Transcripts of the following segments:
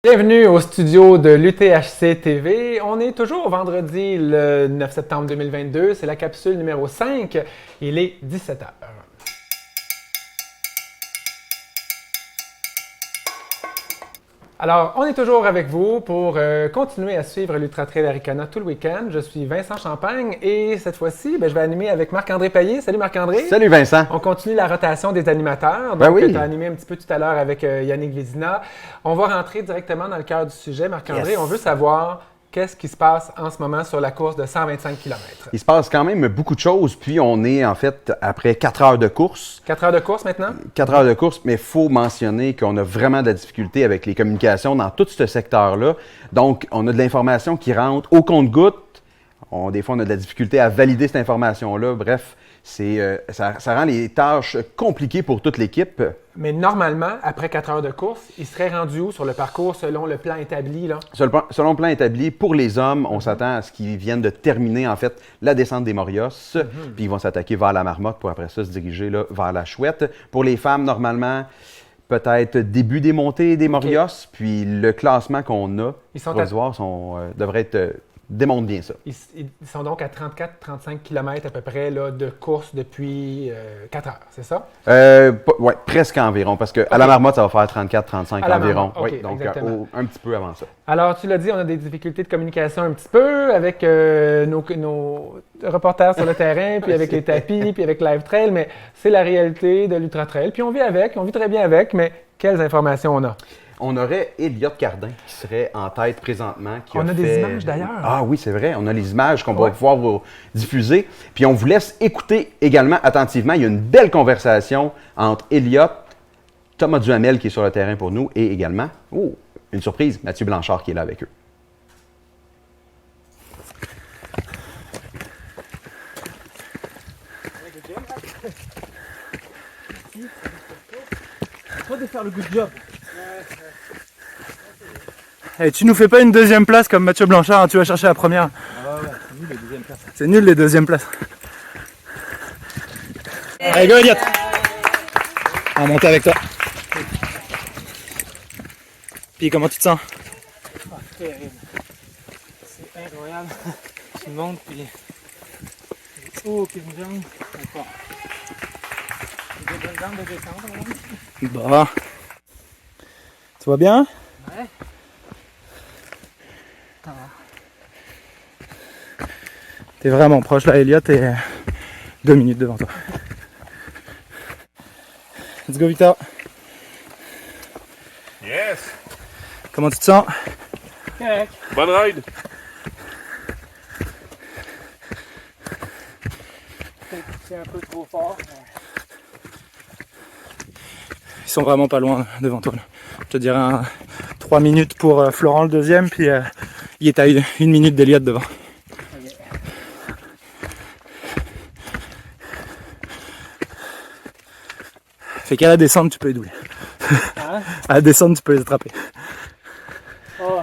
Bienvenue au studio de l'UTHC TV. On est toujours vendredi le 9 septembre 2022. C'est la capsule numéro 5. Il est 17h. Alors, on est toujours avec vous pour continuer à suivre l'Ultra Trail Arikana tout le week-end. Je suis Vincent Champagne et cette fois-ci, je vais animer avec Marc-André Payet. Salut Marc-André. Salut Vincent. On continue la rotation des animateurs. Ben Donc, oui. tu as animé un petit peu tout à l'heure avec Yannick Vézina. On va rentrer directement dans le cœur du sujet. Marc-André, Yes. On veut savoir qu'est-ce qui se passe en ce moment sur la course de 125 km. Il se passe quand même beaucoup de choses, puis on est en fait après 4 heures de course. 4 heures de course maintenant? 4 heures de course, mais il faut mentionner qu'on a vraiment de la difficulté avec les communications dans tout ce secteur-là. Donc, on a de l'information qui rentre au compte-gouttes. Des fois, on a de la difficulté à valider cette information-là. Bref, ça rend les tâches compliquées pour toute l'équipe. Mais normalement, après 4 heures de course, il serait rendu où sur le parcours selon le plan établi, là? Selon le plan établi, pour les hommes, on s'attend à ce qu'ils viennent de terminer en fait la descente des Morios, puis ils vont s'attaquer vers la Marmotte pour après ça se diriger là, vers la Chouette. Pour les femmes, normalement, peut-être début des montées des Morios, puis le classement qu'on a provisoire devrait être démontre bien ça. Ils sont donc à 34-35 km à peu près là, de course depuis 4 heures, c'est ça? Oui, presque environ, parce qu'à la Marmotte, ça va faire 34-35 environ. Okay, oui, donc un petit peu avant ça. Alors, tu l'as dit, on a des difficultés de communication un petit peu avec nos reporters sur le terrain, puis avec les tapis, puis avec Live Trail, mais c'est la réalité de l'Ultra Trail. Puis on vit très bien avec, mais quelles informations on a? On aurait Elliott Cardin qui serait en tête présentement. On a des images d'ailleurs. Ah oui, c'est vrai. On a les images qu'on va pouvoir vous diffuser. Puis on vous laisse écouter également attentivement. Il y a une belle conversation entre Elliott, Thomas Duhamel qui est sur le terrain pour nous et également, une surprise, Mathieu Blanchard qui est là avec eux. Toi de faire le good job. Hey, tu nous fais pas une deuxième place comme Mathieu Blanchard, hein, tu vas chercher la première. Ah ouais, c'est nul les deuxièmes places. C'est nul les deuxièmes places. Allez, go Elliott. On va monter avec toi. Puis comment tu te sens? Terrible. C'est incroyable. Tu montes puis aucune jambe. D'accord. Des bonnes jambes de descente, Bah. Tu vas bien? Ouais. Ça va. T'es vraiment proche là, Elliott, et 2 minutes devant toi. Let's go Victor. Yes! Comment tu te sens? Correct. Bonne ride! C'est un peu trop fort. Ils sont vraiment pas loin devant toi. Là. Je te dirais 3 minutes pour Florent le deuxième, puis il est à 1 minute d'Elliott devant. Okay. Fait qu'à la descente, tu peux les doubler. Hein? À la descente, tu peux les attraper. Oh.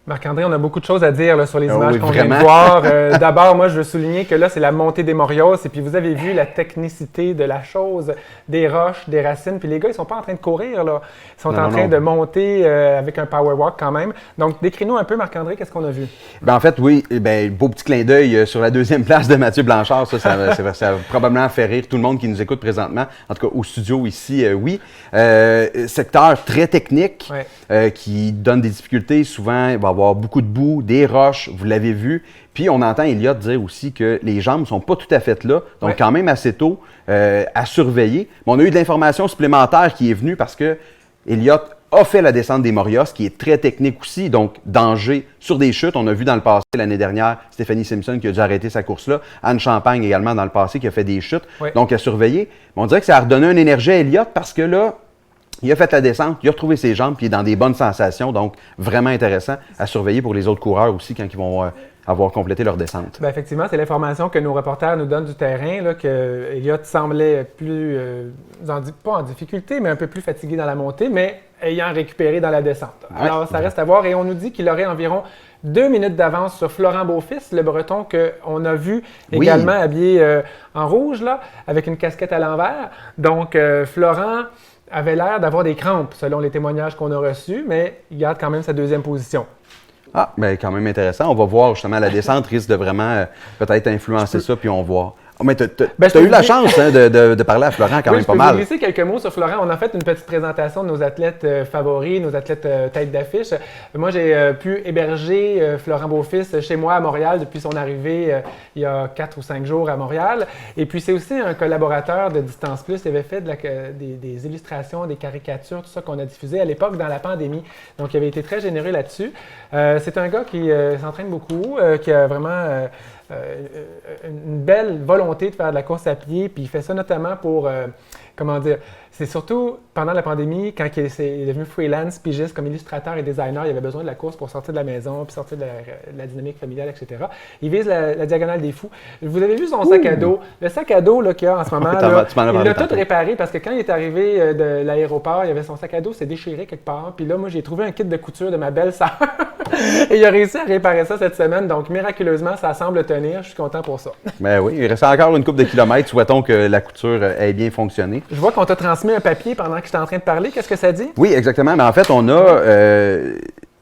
Marc-André, on a beaucoup de choses à dire là, sur les Ah images oui, qu'on vient de vraiment. voir. D'abord, moi, je veux souligner que là, c'est la montée des Morios. Et puis, vous avez vu la technicité de la chose, des roches, des racines. Puis les gars, ils sont pas en train de courir, là. Ils sont en train de monter avec un power walk quand même. Donc, décris-nous un peu, Marc-André, qu'est-ce qu'on a vu? Ben, en fait, oui, beau petit clin d'œil sur la deuxième place de Mathieu Blanchard. Ça va probablement faire rire tout le monde qui nous écoute présentement. En tout cas, au studio ici, oui. Secteur très technique qui donne des difficultés. Souvent, il va y avoir beaucoup de boue, des roches, vous l'avez vu. Puis, on entend Elliott dire aussi que les jambes ne sont pas tout à fait là. Donc, quand même assez tôt à surveiller. Mais on a eu de l'information supplémentaire qui est venue parce que Elliott a fait la descente des Morios, qui est très technique aussi, donc danger sur des chutes. On a vu dans le passé, l'année dernière, Stéphanie Simpson qui a dû arrêter sa course-là. Anne Champagne également dans le passé qui a fait des chutes. Donc à surveiller. Mais on dirait que ça a redonné une énergie à Elliott parce que là, il a fait la descente, il a retrouvé ses jambes, puis il est dans des bonnes sensations. Donc vraiment intéressant à surveiller pour les autres coureurs aussi quand ils vont avoir complété leur descente. Bien, effectivement, c'est l'information que nos reporters nous donnent du terrain, là, que Elliott semblait plus, pas en difficulté, mais un peu plus fatigué dans la montée, mais ayant récupéré dans la descente. Alors, ça reste à voir. Et on nous dit qu'il aurait environ 2 minutes d'avance sur Florent Beaufils, le Breton qu'on a vu également habillé en rouge, là, avec une casquette à l'envers. Donc, Florent avait l'air d'avoir des crampes, selon les témoignages qu'on a reçus, mais il garde quand même sa deuxième position. Ah, bien, quand même intéressant. On va voir, justement, la descente risque de vraiment peut-être influencer ça, puis on va voir. Oh, mais tu as eu la chance hein, de parler à Florent quand même pas mal. Je peux vous glisser quelques mots sur Florent. On a fait une petite présentation de nos athlètes favoris, nos athlètes tête d'affiche. Moi, j'ai pu héberger Florent Beaufils chez moi à Montréal depuis son arrivée il y a 4 ou 5 jours à Montréal. Et puis, c'est aussi un collaborateur de Distance Plus. Il avait fait des illustrations, des caricatures, tout ça qu'on a diffusé à l'époque dans la pandémie. Donc, il avait été très généreux là-dessus. C'est un gars qui s'entraîne beaucoup, qui a vraiment... une belle volonté de faire de la course à pied, puis il fait ça notamment pour, comment dire, c'est surtout pendant la pandémie, quand il est devenu freelance, pigiste comme illustrateur et designer, il avait besoin de la course pour sortir de la maison, puis sortir de la dynamique familiale, etc. Il vise la diagonale des fous. Vous avez vu son sac à dos? Le sac à dos qu'il y a en ce moment, là, il l'a tout réparé parce que quand il est arrivé de l'aéroport, il y avait son sac à dos, s'est déchiré quelque part, puis là, moi, j'ai trouvé un kit de couture de ma belle-sœur et il a réussi à réparer ça cette semaine, donc miraculeusement, ça semble tenir. Je suis content pour ça. Ben oui, il reste encore une couple de kilomètres. Souhaitons que la couture ait bien fonctionné. Je vois qu'on t'a transmis un papier pendant que j'étais en train de parler. Qu'est-ce que ça dit? Oui, exactement. Mais en fait, on a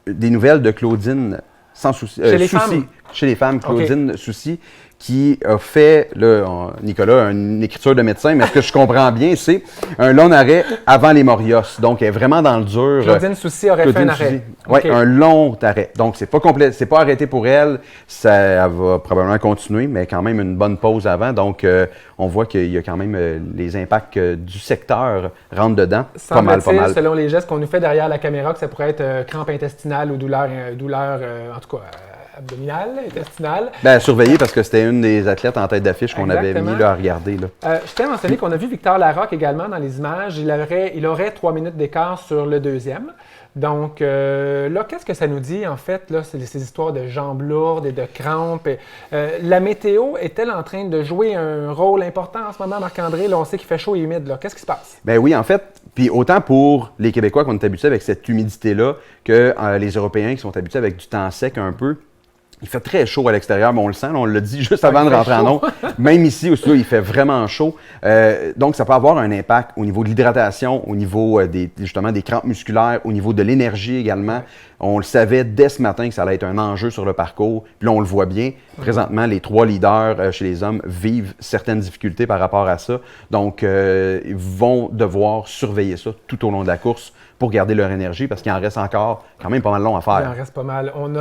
des nouvelles de Claudine sans souci. Chez les femmes? Chez les femmes, Claudine Soucy, qui a fait, là, Nicolas, une écriture de médecin, mais ce que je comprends bien, c'est un long arrêt avant les Morios. Donc, elle est vraiment dans le dur. Claudine Soucy aurait fait un arrêt. Oui, un long arrêt. Donc, c'est pas complet, c'est pas arrêté pour elle. Elle va probablement continuer, mais quand même une bonne pause avant. Donc, on voit qu'il y a quand même les impacts du secteur rentrent dedans. Pas mal. Selon les gestes qu'on nous fait derrière la caméra, que ça pourrait être crampe intestinale ou douleur en tout cas, abdominale, intestinale. Bien, surveiller parce que c'était une des athlètes en tête d'affiche qu'on avait mis là, à regarder. Là. Je tiens à mentionner qu'on a vu Victor Larocque également dans les images. Il aurait 3 minutes d'écart sur le deuxième. Donc là, qu'est-ce que ça nous dit en fait? Là, c'est ces histoires de jambes lourdes et de crampes. La météo est-elle en train de jouer un rôle important en ce moment, Marc-André? Là, on sait qu'il fait chaud et humide. Là. Qu'est-ce qui se passe? Bien oui, en fait, puis autant pour les Québécois qu'on est habitués avec cette humidité-là que les Européens qui sont habitués avec du temps sec un peu. Il fait très chaud à l'extérieur, mais on le sent, on l'a dit juste avant de rentrer en ondes. Même ici, au studio, il fait vraiment chaud. Donc, ça peut avoir un impact au niveau de l'hydratation, au niveau justement des crampes musculaires, au niveau de l'énergie également. On le savait dès ce matin que ça allait être un enjeu sur le parcours. Puis là, on le voit bien. Présentement, les 3 leaders chez les hommes vivent certaines difficultés par rapport à ça. Donc, ils vont devoir surveiller ça tout au long de la course pour garder leur énergie parce qu'il en reste encore quand même pas mal long à faire. Il en reste pas mal. On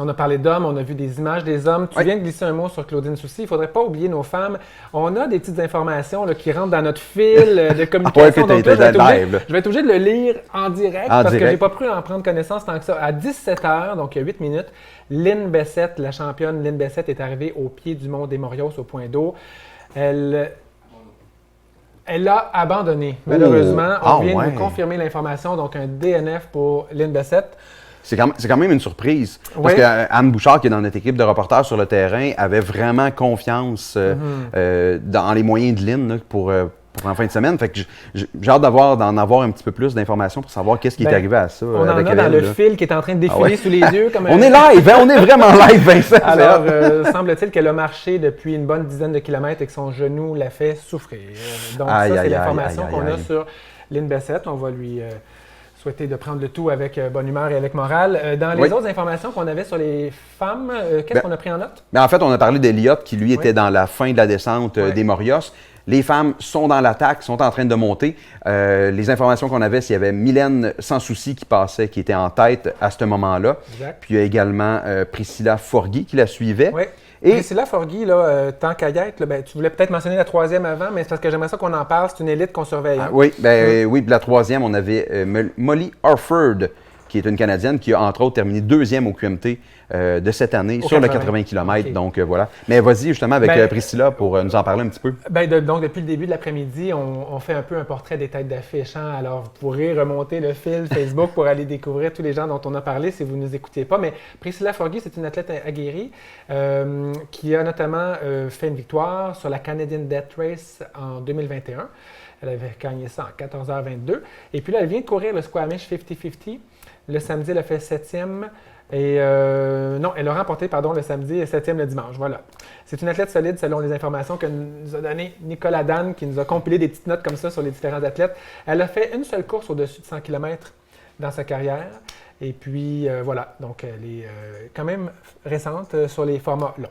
a parlé d'hommes, on a vu des images des hommes. Tu viens de glisser un mot sur Claudine Soucy. Il ne faudrait pas oublier nos femmes. On a des petites informations là, qui rentrent dans notre fil de communication. Donc, là, je vais être obligé de le lire en direct parce que je n'ai pas pu en prendre connaissance tant que ça. À 17h, donc il y a 8 minutes, Lynn Bessette, la championne Lynn Bessette, est arrivée au pied du mont des Morios au point d'eau. Elle a abandonné, malheureusement. On vient de nous confirmer l'information, donc un DNF pour Lynn Bessette. C'est quand même une surprise. Parce qu'Anne Bouchard, qui est dans notre équipe de reporters sur le terrain, avait vraiment confiance dans les moyens de Lynn là, pour en fin de semaine. Fait que j'ai hâte d'en avoir un petit peu plus d'informations pour savoir qu'est-ce qui est arrivé à ça. On en a dans le fil qui est en train de défiler sous les yeux. Comme on est live, hein? On est vraiment live, Vincent. Alors, semble-t-il qu'elle a marché depuis une bonne dizaine de kilomètres et que son genou l'a fait souffrir. Donc ça, c'est l'information qu'on a sur Lynn Bessette. On va lui souhaiter de prendre le tout avec bonne humeur et avec morale. Dans les autres informations qu'on avait sur les femmes, qu'est-ce qu'on a pris en note? Mais en fait, on a parlé d'Eliott qui, lui, était dans la fin de la descente des Morios. Les femmes sont dans l'attaque, sont en train de monter. Les informations qu'on avait, c'est qu'il y avait Mylène Sans Souci qui passait, qui était en tête à ce moment-là. Exact. Puis il y a également Priscilla Forgui qui la suivait. Oui. Et Priscilla Forgui, là, tant qu'à y être, tu voulais peut-être mentionner la troisième avant, mais c'est parce que j'aimerais ça qu'on en parle. C'est une élite qu'on surveille. Hein? Oui, la troisième, on avait Molly Harford, qui est une Canadienne qui a entre autres terminé 2e au QMT de cette année sur le 80 km. Okay. Donc voilà. Mais vas-y justement avec Priscilla pour nous en parler un petit peu. Donc depuis le début de l'après-midi, on fait un peu un portrait des têtes d'affiche. Hein? Alors vous pourrez remonter le fil Facebook pour aller découvrir tous les gens dont on a parlé si vous ne nous écoutiez pas. Mais Priscilla Forgui, c'est une athlète aguerrie qui a notamment fait une victoire sur la Canadian Death Race en 2021. Elle avait gagné ça en 14h22. Et puis là, elle vient de courir le Squamish 50-50. Le samedi, elle a fait 7e. Et non, elle a remporté, le samedi et 7e le dimanche. Voilà. C'est une athlète solide selon les informations que nous a données Nicolas Dan, qui nous a compilé des petites notes comme ça sur les différents athlètes. Elle a fait une seule course au-dessus de 100 km dans sa carrière. Et puis, voilà. Donc, elle est quand même récente sur les formats longs.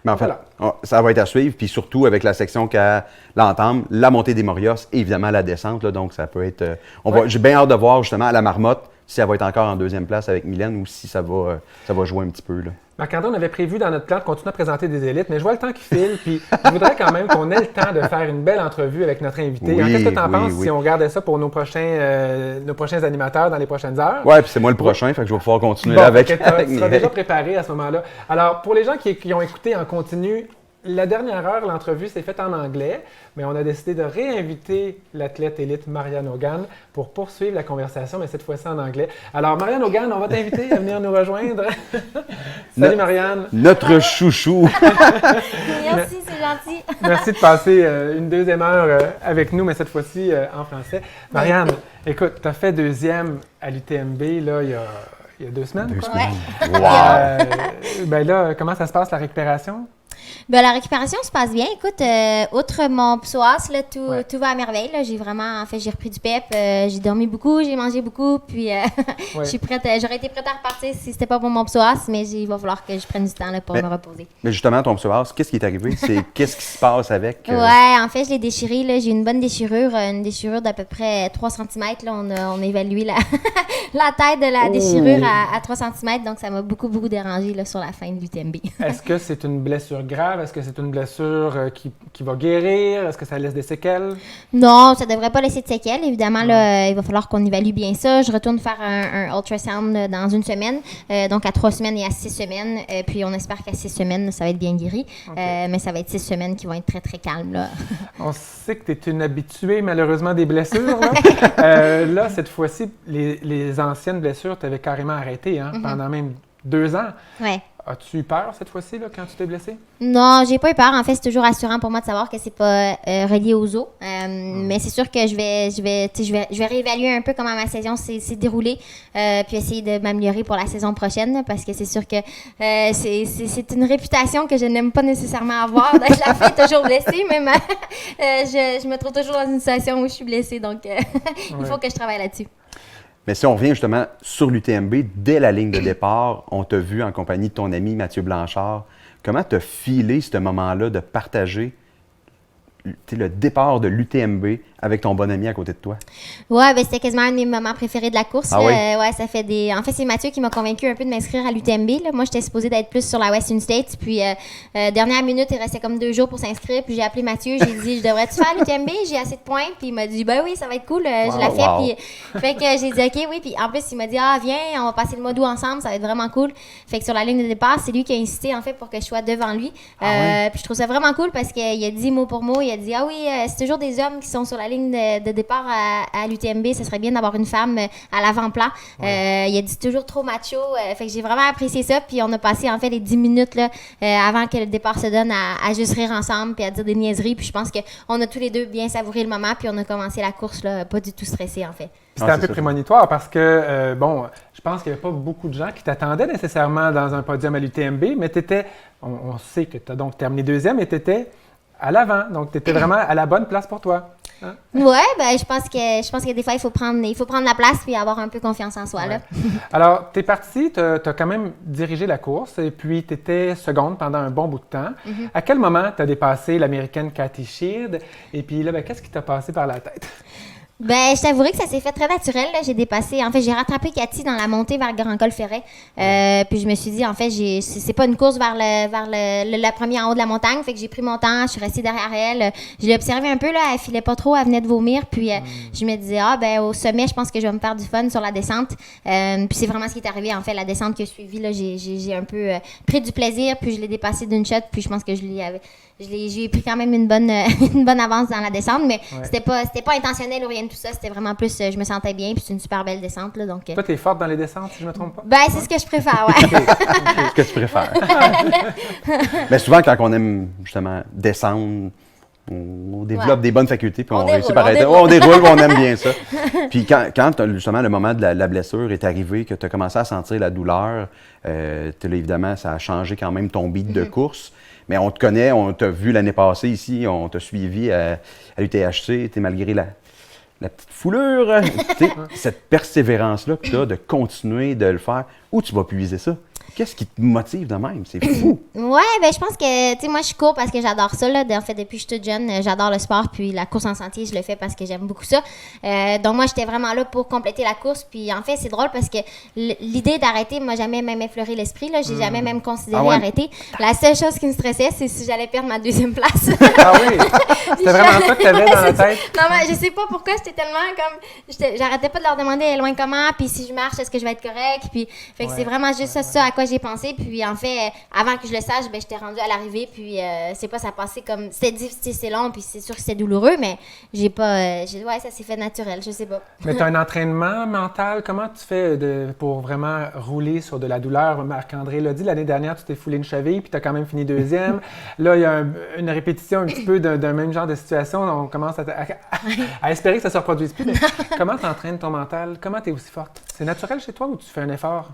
Mais en fait, Voilà. ça va être à suivre, puis surtout avec la section qu'elle entame, la montée des Morios et évidemment la descente. Là, donc, ça peut être. J'ai bien hâte de voir justement à la marmotte si elle va être encore en deuxième place avec Mylène ou si ça va jouer un petit peu. Là. Marc-André, on avait prévu dans notre plan de continuer à présenter des élites, mais je vois le temps qui file, puis je voudrais quand même qu'on ait le temps de faire une belle entrevue avec notre invité. Oui, Qu'est-ce que tu en penses oui. si on regardait ça pour nos prochains animateurs dans les prochaines heures? Oui, puis c'est moi le prochain, fait que je vais pouvoir continuer Bon, avec tu seras Mireille. déjà préparé à ce moment-là. Alors, pour les gens qui ont écouté en continu, la dernière heure, l'entrevue s'est faite en anglais, mais on a décidé de réinviter l'athlète élite Marianne Hogan pour poursuivre la conversation, mais cette fois-ci en anglais. Alors, Marianne Hogan, on va t'inviter à venir nous rejoindre. Salut Marianne. Notre chouchou. Merci, c'est gentil. Merci de passer une deuxième heure avec nous, mais cette fois-ci en français. Marianne, écoute, tu as fait deuxième à l'UTMB là, il y a 2 semaines. Quoi. Wow. Ben là, comment ça se passe la récupération? Ben, la récupération se passe bien. Écoute, outre mon psoas, là, Ouais. tout va à merveille. Là. J'ai repris du pep. J'ai dormi beaucoup, j'ai mangé beaucoup. Puis, je suis prête. J'aurais été prête à repartir si c'était pas pour mon psoas, mais il va falloir que je prenne du temps là, pour me reposer. Mais justement, ton psoas, qu'est-ce qui est arrivé? Qu'est-ce qui se passe avec? Ouais, en fait, je l'ai déchiré. Là. J'ai une bonne déchirure, une déchirure d'à peu près 3 cm. Là. On a évalué la taille de la déchirure à 3 cm. Donc, ça m'a beaucoup dérangé là, sur la fin de l'UTMB. Est-ce que c'est une blessure grave? Est-ce que c'est une blessure qui va guérir? Est-ce que ça laisse des séquelles? Non, ça devrait pas laisser de séquelles. Évidemment, là, il va falloir qu'on évalue bien ça. Je retourne faire un ultrasound dans 1 semaine, donc à 3 semaines et à 6 semaines. Puis on espère qu'à 6 semaines, ça va être bien guéri. Okay. Mais ça va être 6 semaines qui vont être très, très calmes. Là. On sait que tu es une habituée, malheureusement, des blessures. Là, là cette fois-ci, les anciennes blessures t'avaient carrément arrêté pendant même 2 ans. Ouais. As-tu eu peur cette fois-ci là, quand tu t'es blessée? Non, j'ai pas eu peur. En fait, c'est toujours rassurant pour moi de savoir que c'est pas relié aux os. Mais c'est sûr que je vais réévaluer un peu comment ma saison s'est déroulée, puis essayer de m'améliorer pour la saison prochaine, parce que c'est sûr que c'est une réputation que je n'aime pas nécessairement avoir d'être la fille toujours blessée. Même je me trouve toujours dans une situation où je suis blessée, donc il faut que je travaille là-dessus. Mais si on revient justement sur l'UTMB, dès la ligne de départ, on t'a vu en compagnie de ton ami Mathieu Blanchard. Comment t'as filé ce moment-là de partager le départ de l'UTMB avec ton bon ami à côté de toi? Ouais, ben c'était quasiment un de mes moments préférés de la course. Ah là. oui? Ouais, ça fait des. En fait, c'est Mathieu qui m'a convaincu un peu de m'inscrire à l'UTMB. Là. Moi, j'étais supposée d'être plus sur la Western States. Puis, dernière minute, il restait comme 2 jours pour s'inscrire. Puis, j'ai appelé Mathieu. J'ai dit, je devrais-tu faire l'UTMB? J'ai assez de points. Puis, il m'a dit, ben oui, ça va être cool. Je la fais. Wow. Puis, fait que j'ai dit, OK, oui. Puis, en plus, il m'a dit, viens, on va passer le mois d'août ensemble. Ça va être vraiment cool. Fait que sur la ligne de départ, c'est lui qui a insisté, en fait, pour que je sois devant lui. Puis, je trouve ça vraiment cool parce qu'il a dit mot pour mot. Il a dit, c'est toujours des hommes qui sont sur la ligne de départ à l'UTMB, ce serait bien d'avoir une femme à l'avant-plan. Il a dit toujours trop macho. Fait que j'ai vraiment apprécié ça. Puis on a passé en fait les 10 minutes là, avant que le départ se donne à juste rire ensemble puis à dire des niaiseries. Puis je pense qu'on a tous les deux bien savouré le moment. Puis on a commencé la course là, pas du tout stressé en fait. C'était un peu prémonitoire parce que, je pense qu'il n'y avait pas beaucoup de gens qui t'attendaient nécessairement dans un podium à l'UTMB, mais on sait que tu as donc terminé 2e et tu étais à l'avant. Donc, tu étais vraiment à la bonne place pour toi. Hein? Ouais, ben je pense que des fois, il faut prendre la place puis avoir un peu confiance en soi. Ouais. Là. Alors, tu es parti, tu as quand même dirigé la course et puis tu étais seconde pendant un bon bout de temps. À quel moment tu as dépassé l'Américaine Cathy Sheard? Et puis là, qu'est-ce qui t'a passé par la tête? Ben, je t'avouerai que ça s'est fait très naturel. Là. J'ai rattrapé Cathy dans la montée vers Grand Col Ferret. Puis je me suis dit, en fait, c'est pas une course vers la première en haut de la montagne. Fait que j'ai pris mon temps, je suis restée derrière elle. Je l'ai observée un peu, là, elle filait pas trop, elle venait de vomir. Puis je me disais, au sommet, je pense que je vais me faire du fun sur la descente. Puis c'est vraiment ce qui est arrivé, en fait, la descente que je suivie, là, j'ai un peu pris du plaisir, puis je l'ai dépassée d'une shot, puis je pense que j'ai pris quand même une bonne avance dans la descente, mais c'était pas intentionnel ou rien de tout ça. C'était vraiment plus, je me sentais bien, puis c'est une super belle descente. Là, donc, Toi, tu es forte dans les descentes, si je ne me trompe pas? Ben, c'est ce que je préfère, ouais. C'est ce que tu préfères. Mais souvent, quand on aime justement descendre, On développe des bonnes facultés, puis on déroule, réussit par on être. déroule. On déroule, on aime bien ça. Puis quand justement le moment de la blessure est arrivé, que tu as commencé à sentir la douleur, évidemment, ça a changé quand même ton beat de course. Mais on te connaît, on t'a vu l'année passée ici, on t'a suivi à l'UTHC, malgré la petite foulure. Cette persévérance-là que tu as de continuer de le faire, où tu vas puiser ça? Qu'est-ce qui te motive de même? C'est fou! Ouais, ben je pense que, tu sais, moi, je cours parce que j'adore ça, là. En fait, depuis que je suis toute jeune, j'adore le sport, puis la course en sentier, je le fais parce que j'aime beaucoup ça. Donc, moi, j'étais vraiment là pour compléter la course, puis en fait, c'est drôle parce que l'idée d'arrêter m'a jamais même effleuré l'esprit, là. J'ai jamais même considéré arrêter. La seule chose qui me stressait, c'est si j'allais perdre ma deuxième place. Ah oui? C'était vraiment ça que tu avais dans la tête? Non, mais je sais pas pourquoi j'étais tellement comme. J'arrêtais pas de leur demander loin comment, puis si je marche, est-ce que je vais être correct, puis. Fait que c'est vraiment juste ça à quoi j'ai pensé, puis en fait, avant que je le sache, ben j'étais rendue à l'arrivée, puis c'est pas, ça passait comme. C'était difficile, c'est long, puis c'est sûr que c'était douloureux, mais j'ai pas. Ouais, ça s'est fait naturel, je sais pas. Mais tu as un entraînement mental. Comment tu fais pour vraiment rouler sur de la douleur? Marc-André l'a dit, l'année dernière, tu t'es foulé une cheville, puis tu as quand même fini deuxième. Là, il y a une répétition un petit peu d'un même genre de situation. On commence à espérer que ça ne se reproduise plus. Mais comment tu entraînes ton mental? Comment tu es aussi forte? C'est naturel chez toi ou tu fais un effort?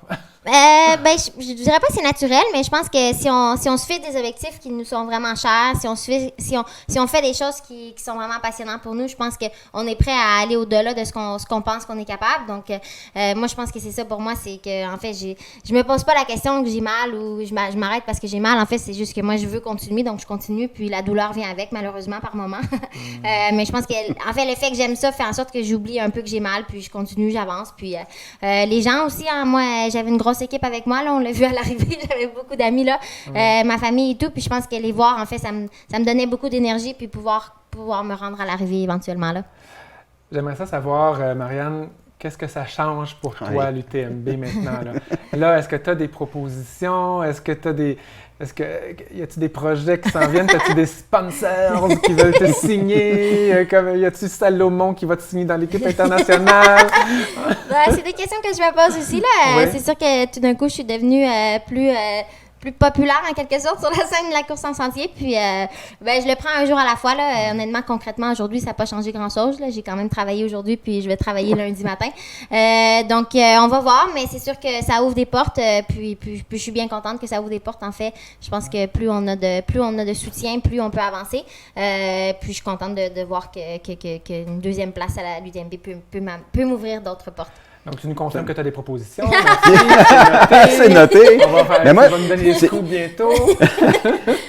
Ben, je dirais pas que c'est naturel, mais je pense que si on se fait des objectifs qui nous sont vraiment chers, si on fait des choses qui sont vraiment passionnantes pour nous, je pense qu'on est prêt à aller au-delà de ce qu'on pense qu'on est capable. Donc, moi, je pense que c'est ça pour moi, c'est que en fait, je me pose pas la question que j'ai mal ou je m'arrête parce que j'ai mal. En fait, c'est juste que moi, je veux continuer, donc je continue, puis la douleur vient avec, malheureusement, par moment. Mais je pense que, en fait, le fait que j'aime ça fait en sorte que j'oublie un peu que j'ai mal, puis je continue, j'avance. Puis les gens aussi, hein, moi, j'avais une grosse équipe avec moi, là, on l'a vu à l'arrivée, j'avais beaucoup d'amis là, ma famille et tout, puis je pense que les voir, en fait, ça me donnait beaucoup d'énergie, puis pouvoir me rendre à l'arrivée éventuellement là. J'aimerais ça savoir, Marianne, qu'est-ce que ça change pour toi, l'UTMB maintenant? Là, est-ce que tu as des propositions? Est-ce que tu as y a-t-il des projets qui s'en viennent? As-tu des sponsors qui veulent te signer? Y a-t-il Salomon qui va te signer dans l'équipe internationale? C'est des questions que je me pose aussi, là. Oui. C'est sûr que tout d'un coup, je suis devenue plus populaire en quelque sorte sur la scène de la course en sentier. Puis, je le prends un jour à la fois. Là. Honnêtement, concrètement, aujourd'hui, ça n'a pas changé grand-chose. Là. J'ai quand même travaillé aujourd'hui, puis je vais travailler lundi matin. Donc, on va voir, mais c'est sûr que ça ouvre des portes. Puis je suis bien contente que ça ouvre des portes. En fait, je pense que plus on a de soutien, plus on peut avancer. Puis je suis contente de voir qu'une deuxième place à l'UTMB peut m'ouvrir d'autres portes. Donc, tu nous confirmes que tu as des propositions. C'est noté. On va faire, Mais moi, tu vas me donner des coups bientôt.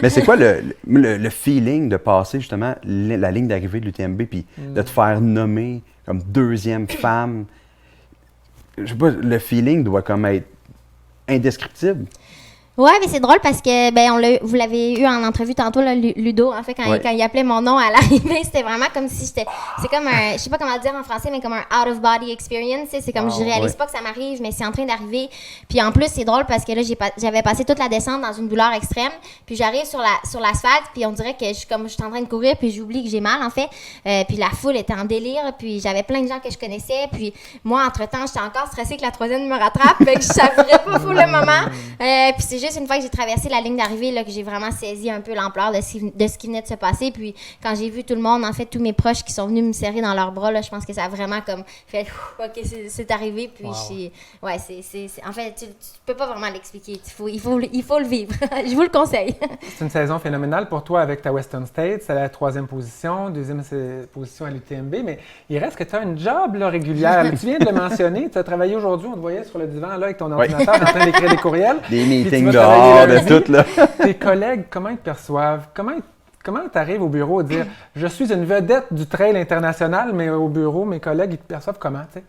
Mais c'est quoi le feeling de passer justement la ligne d'arrivée de l'UTMB puis de te faire nommer comme deuxième femme? Je sais pas, le feeling doit comme être indescriptible. Ouais, mais c'est drôle parce que vous l'avez eu en entrevue tantôt, là, Ludo. En fait, quand il appelait mon nom à l'arrivée, c'était vraiment comme si c'est comme un, je sais pas comment le dire en français, mais comme un out of body experience. C'est comme je réalise pas que ça m'arrive, mais c'est en train d'arriver. Puis en plus, c'est drôle parce que là, j'avais passé toute la descente dans une douleur extrême. Puis j'arrive sur l'asphalte, puis on dirait que je suis en train de courir, puis j'oublie que j'ai mal en fait. Puis la foule était en délire, puis j'avais plein de gens que je connaissais. Puis moi, entre-temps, j'étais encore stressée que la troisième me rattrape, fait que je savourais pas fou le moment. Puis c'est juste une fois que j'ai traversé la ligne d'arrivée là, que j'ai vraiment saisi un peu l'ampleur de ce qui venait de se passer. Puis quand j'ai vu tout le monde, en fait, tous mes proches qui sont venus me serrer dans leurs bras, là, je pense que ça a vraiment comme fait OK, c'est arrivé. Puis en fait, tu peux pas vraiment l'expliquer. Il faut le vivre. Je vous le conseille. C'est une saison phénoménale pour toi avec ta Western States. C'est la 3e position, 2e position à l'UTMB. Mais il reste que tu as une job là, régulière. Tu viens de le mentionner. Tu as travaillé aujourd'hui. On te voyait sur le divan là, avec ton ordinateur en train d'écrire des courriels. Des meetings dehors, de tout, là. Tes collègues, comment ils te perçoivent? Comment tu arrives au bureau à dire « Je suis une vedette du trail international », mais au bureau, mes collègues, ils te perçoivent comment, tu sais?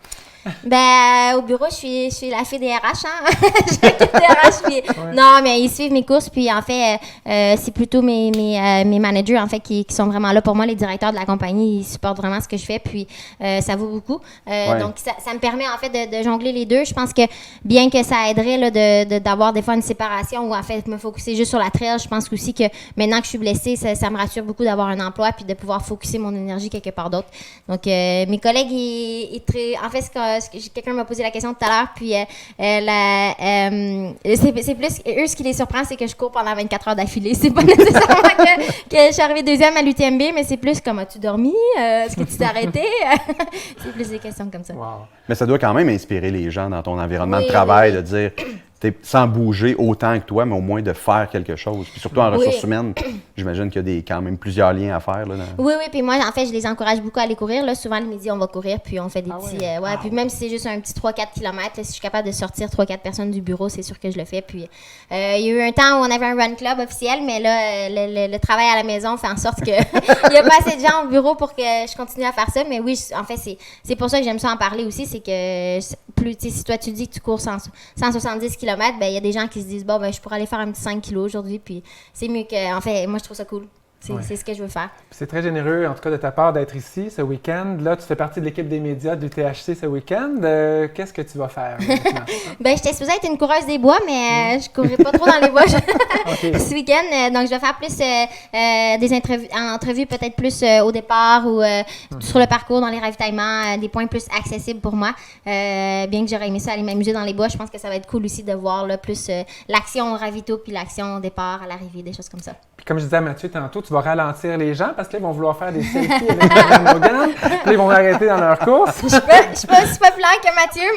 Au bureau, je suis la fille des RH, hein? Je m'occupe des RH, puis... Non, mais ils suivent mes courses, puis en fait, c'est plutôt mes managers, en fait, qui sont vraiment là pour moi, les directeurs de la compagnie, ils supportent vraiment ce que je fais, puis ça vaut beaucoup. Donc, ça me permet, en fait, de jongler les deux. Je pense que, bien que ça aiderait, là, d'avoir des fois une séparation ou, en fait, me focusser juste sur la trail, je pense aussi que, maintenant que je suis blessée, ça ça me rassure beaucoup d'avoir un emploi puis de pouvoir focuser mon énergie quelque part d'autre. Donc, mes collègues, en fait, quelqu'un m'a posé la question tout à l'heure, puis c'est plus, eux, ce qui les surprend, c'est que je cours pendant 24 heures d'affilée. C'est pas nécessairement que je suis arrivée deuxième à l'UTMB, mais c'est plus comme, as-tu dormi? Est-ce que tu t'es arrêté? C'est plus des questions comme ça. Wow. Mais ça doit quand même inspirer les gens dans ton environnement Oui, de travail, oui. de dire, sans bouger autant que toi, mais au moins de faire quelque chose. Puis surtout en Oui. ressources humaines, j'imagine qu'il y a quand même plusieurs liens à faire. Là, Oui, puis moi, en fait, je les encourage beaucoup à aller courir. Là. Souvent, le midi, on va courir, puis on fait des petits... Puis même si c'est juste un petit 3-4 km, si je suis capable de sortir 3-4 personnes du bureau, c'est sûr que je le fais. Puis il y a eu un temps où on avait un run club officiel, mais là, le travail à la maison fait en sorte qu'il n'y a pas assez de gens au bureau pour que je continue à faire ça. Mais oui, en fait, c'est pour ça que j'aime ça en parler aussi, c'est que si toi, tu dis que tu cours 170 km, ben il y a des gens qui se disent, bon, ben je pourrais aller faire un petit 5 kilos aujourd'hui, puis c'est mieux que... En fait, moi, je trouve ça cool. C'est ce que je veux faire. C'est très généreux, en tout cas, de ta part d'être ici ce week-end. Là, tu fais partie de l'équipe des médias du THC ce week-end. Qu'est-ce que tu vas faire maintenant? Ben, j'étais supposée être une coureuse des bois, mais je courais pas trop dans les bois ce week-end. Donc, je vais faire plus des entrevues peut-être plus au départ ou sur le parcours, dans les ravitaillements, des points plus accessibles pour moi. Bien que j'aurais aimé ça aller m'amuser dans les bois, je pense que ça va être cool aussi de voir là, plus l'action au ravito puis l'action au départ, à l'arrivée, des choses comme ça. Puis comme je disais à Mathieu tantôt, tu vas ralentir les gens parce qu'ils vont vouloir faire des selfies avec Marianne Hogan. Puis ils vont arrêter dans leur course. Je suis pas aussi populaire que Mathieu,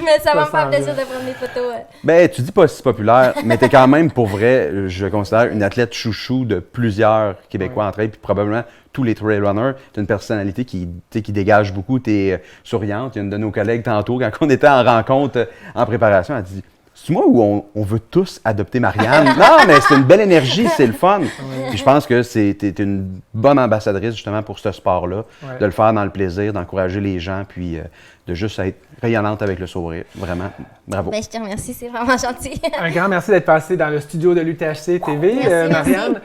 mais ça va me faire plaisir de prendre des photos. Ben, tu dis pas si populaire, mais tu es quand même, pour vrai, je considère une athlète chouchou de plusieurs Québécois en trail, puis probablement tous les trail runners. Tu as une personnalité qui dégage beaucoup, tu es souriante. Il y a une de nos collègues tantôt, quand on était en rencontre en préparation, elle dit: c'est moi où on veut tous adopter Marianne? Non, mais c'est une belle énergie, c'est le fun. Puis je pense que t'es une bonne ambassadrice justement pour ce sport-là, de le faire dans le plaisir, d'encourager les gens, puis de juste être rayonnante avec le sourire. Vraiment, bravo. Ben, je te remercie, c'est vraiment gentil. Un grand merci d'être passé dans le studio de l'UTHC TV, Merci, Marianne.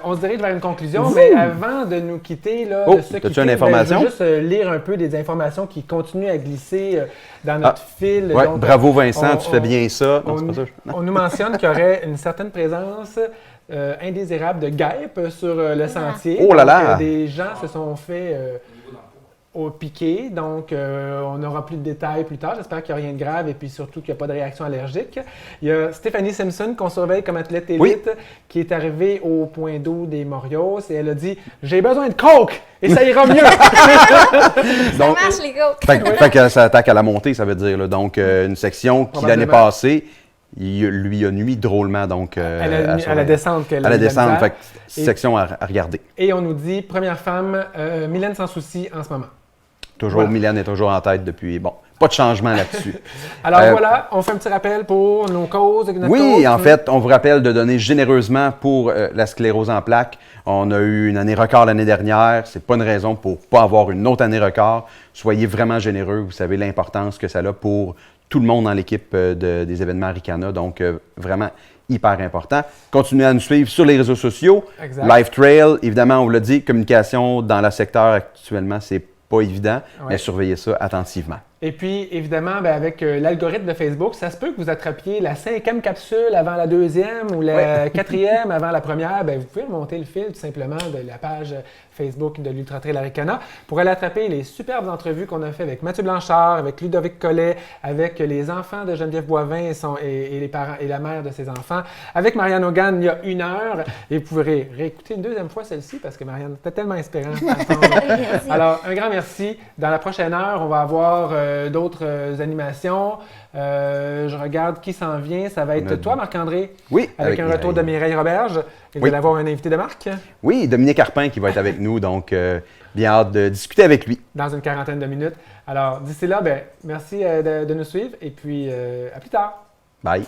On se dirige vers une conclusion, mais avant de nous quitter, là, de se t'as-tu quitter, une information? je veux juste lire un peu des informations qui continuent à glisser dans notre fil. Ouais, Donc, bravo Vincent, tu fais bien ça. Non, On, c'est pas ça. on nous mentionne qu'il y aurait une certaine présence indésirable de guêpes sur le sentier. Oh là là! Donc, des gens se sont fait au piqué, donc on n'aura plus de détails plus tard. J'espère qu'il n'y a rien de grave et puis surtout qu'il n'y a pas de réaction allergique. Il y a Stéphanie Simpson qu'on surveille comme athlète élite qui est arrivée au point d'eau des Morios et elle a dit « J'ai besoin de coke et ça ira mieux! » Ça marche, les gars! Fait que ça attaque à la montée, ça veut dire. Là. Donc, une section qui, l'année passée, lui a nuit drôlement. Donc, à la descente qu'elle a. À la descente, misère. fait que section à regarder. Et on nous dit, première femme, Mylène Sans Souci en ce moment. Toujours, Voilà. Mylène est toujours en tête depuis. Bon, pas de changement là-dessus. Alors voilà, on fait un petit rappel pour nos causes. Notre Oui, cause. en fait, on vous rappelle de donner généreusement pour la sclérose en plaques. On a eu une année record l'année dernière. C'est pas une raison pour pas avoir une autre année record. Soyez vraiment généreux. Vous savez l'importance que ça a pour tout le monde dans l'équipe des événements Ricana. Donc, vraiment hyper important. Continuez à nous suivre sur les réseaux sociaux. Exact. Live Trail, évidemment, on vous l'a dit, communication dans le secteur actuellement, c'est pas évident, mais surveillez ça attentivement. Et puis, évidemment, ben, avec l'algorithme de Facebook, ça se peut que vous attrapiez la 5e capsule avant la 2e ou la 4e avant la première. Ben, vous pouvez remonter le fil tout simplement de la page Facebook de l'Ultra Trail Arikana pour aller attraper les superbes entrevues qu'on a fait avec Mathieu Blanchard, avec Ludovic Collet, avec les enfants de Geneviève Boivin et les parents et la mère de ses enfants, avec Marianne Hogan il y a 1 heure. Et vous pourrez réécouter une 2e fois celle-ci parce que Marianne était tellement inspirante. Alors, un grand merci. Dans la prochaine heure, on va avoir d'autres animations. Je regarde qui s'en vient. Ça va être toi, Marc-André. Oui. Avec un retour de Mireille Roberge. Et vous allez avoir un invité de marque. Oui, Dominique Arpin qui va être avec nous. Donc, bien hâte de discuter avec lui. Dans une quarantaine de minutes. Alors, d'ici là, ben, merci de nous suivre. Et puis, à plus tard. Bye.